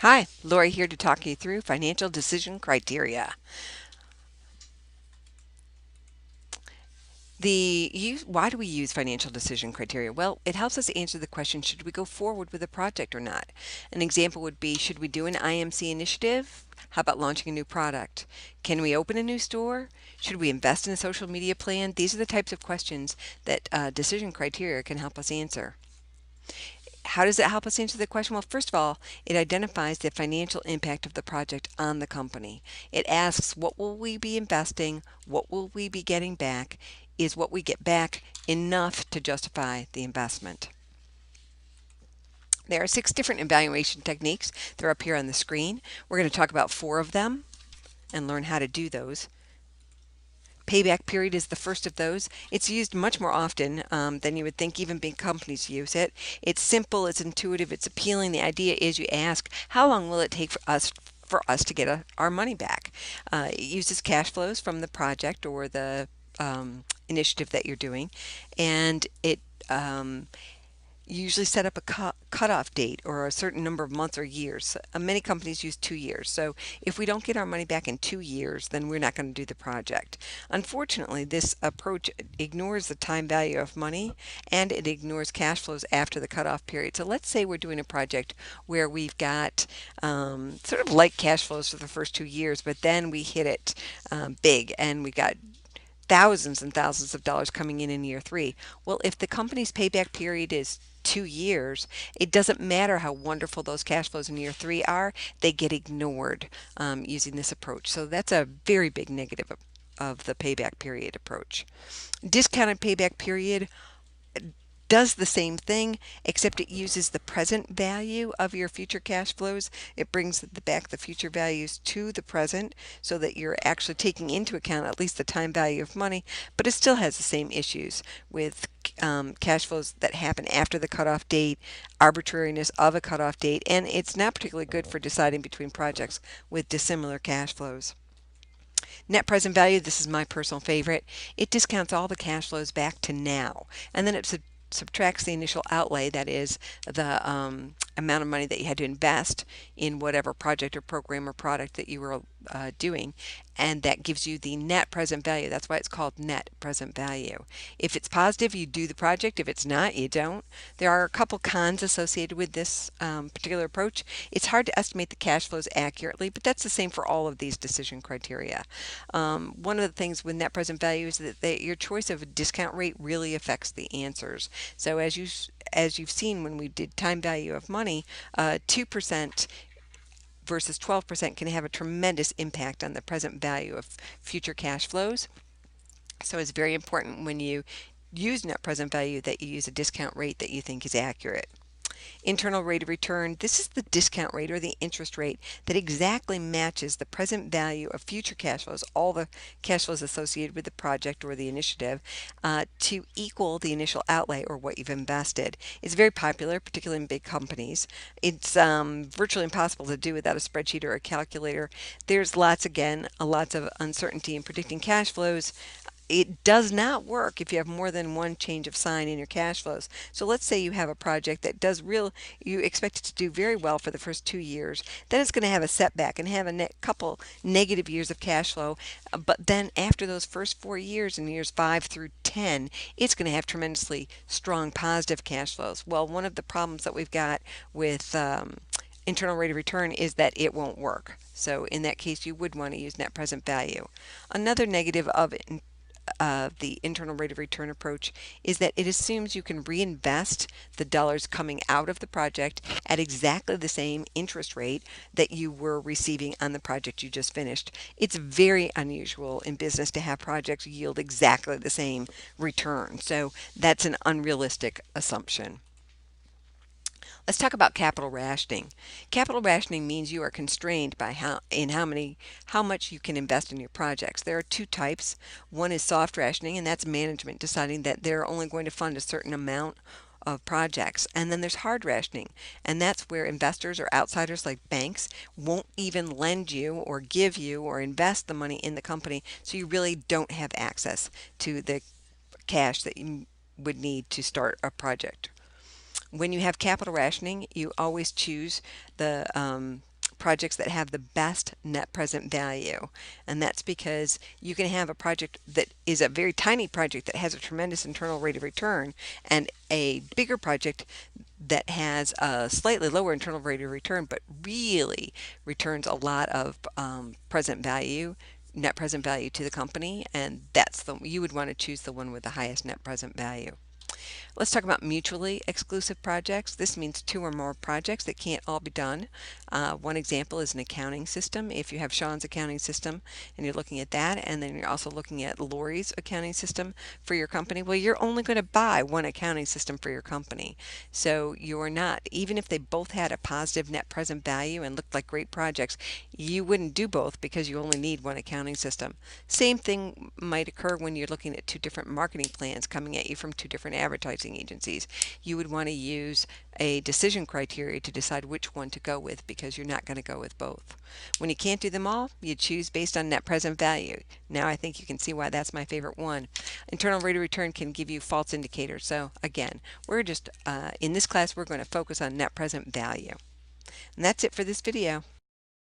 Hi, Lori here to talk you through financial decision criteria. Why do we use financial decision criteria? Well, it helps us answer the question, should we go forward with a project or not? An example would be, should we do an IMC initiative? How about launching a new product? Can we open a new store? Should we invest in a social media plan? These are the types of questions that decision criteria can help us answer. How does it help us answer the question? Well, first of all, it identifies the financial impact of the project on the company. It asks, what will we be investing? What will we be getting back? Is what we get back enough to justify the investment? There are 6 different evaluation techniques. They're up here on the screen. We're going to talk about 4 of them and learn how to do those. Payback period is the first of those. It's used much more often than you would think. Even big companies use it. It's simple, it's intuitive, it's appealing. The idea is you ask, how long will it take for us to get our money back? It uses cash flows from the project or the initiative that you're doing, and it usually set up a cutoff date or a certain number of months or years. Many companies use 2 years. So if we don't get our money back in 2 years, then we're not going to do the project. Unfortunately, this approach ignores the time value of money and it ignores cash flows after the cutoff period. So let's say we're doing a project where we've got sort of light cash flows for the first 2 years, but then we hit it big and we got thousands and thousands of dollars coming in year 3. Well, if the company's payback period is 2 years, it doesn't matter how wonderful those cash flows in year 3 are, they get ignored using this approach. So that's a very big negative of the payback period approach. Discounted payback period does the same thing, except it uses the present value of your future cash flows. It brings back the future values to the present so that you're actually taking into account at least the time value of money, but it still has the same issues with cash flows that happen after the cutoff date, arbitrariness of a cutoff date, and it's not particularly good for deciding between projects with dissimilar cash flows. Net present value, this is my personal favorite. It discounts all the cash flows back to now, and then it subtracts the initial outlay, that is, the amount of money that you had to invest in whatever project or program or product that you were doing, and that gives you the net present value. That's why it's called net present value. If it's positive, you do the project. If it's not, you don't. There are a couple cons associated with this particular approach. It's hard to estimate the cash flows accurately, but that's the same for all of these decision criteria. One of the things with net present value is that your choice of a discount rate really affects the answers. So as you've seen when we did time value of money, 2% versus 12% can have a tremendous impact on the present value of future cash flows. So it's very important when you use net present value that you use a discount rate that you think is accurate. Internal rate of return, this is the discount rate or the interest rate that exactly matches the present value of future cash flows, all the cash flows associated with the project or the initiative, to equal the initial outlay or what you've invested. It's very popular, particularly in big companies. It's virtually impossible to do without a spreadsheet or a calculator. There's lots of uncertainty in predicting cash flows. It does not work if you have more than one change of sign in your cash flows. So let's say you have a project that you expect it to do very well for the first 2 years. Then it's going to have a setback and have a couple negative years of cash flow. But then after those first 4 years, in years 5 through 10, it's going to have tremendously strong positive cash flows. Well, one of the problems that we've got with internal rate of return is that it won't work. So in that case, you would want to use net present value. Another negative of the internal rate of return approach is that it assumes you can reinvest the dollars coming out of the project at exactly the same interest rate that you were receiving on the project you just finished. It's very unusual in business to have projects yield exactly the same return. So that's an unrealistic assumption. Let's talk about capital rationing. Capital rationing means you are constrained by how much you can invest in your projects. There are 2 types. One is soft rationing, and that's management deciding that they're only going to fund a certain amount of projects. And then there's hard rationing, and that's where investors or outsiders like banks won't even lend you or give you or invest the money in the company, so you really don't have access to the cash that you would need to start a project. When you have capital rationing, you always choose the projects that have the best net present value. And that's because you can have a project that is a very tiny project that has a tremendous internal rate of return, and a bigger project that has a slightly lower internal rate of return but really returns a lot of present value, net present value to the company, and that's you would want to choose the one with the highest net present value. Let's talk about mutually exclusive projects. This means two or more projects that can't all be done. One example is an accounting system. If you have Sean's accounting system and you're looking at that, and then you're also looking at Lori's accounting system for your company, well, you're only going to buy one accounting system for your company. So you're not, even if they both had a positive net present value and looked like great projects, you wouldn't do both because you only need one accounting system. Same thing might occur when you're looking at two different marketing plans coming at you from two different advertising agencies. You would want to use a decision criteria to decide which one to go with, because you're not going to go with both. When you can't do them all, you choose based on net present value. Now I think you can see why that's my favorite one. Internal rate of return can give you false indicators. So again, we're just in this class we're going to focus on net present value. And that's it for this video.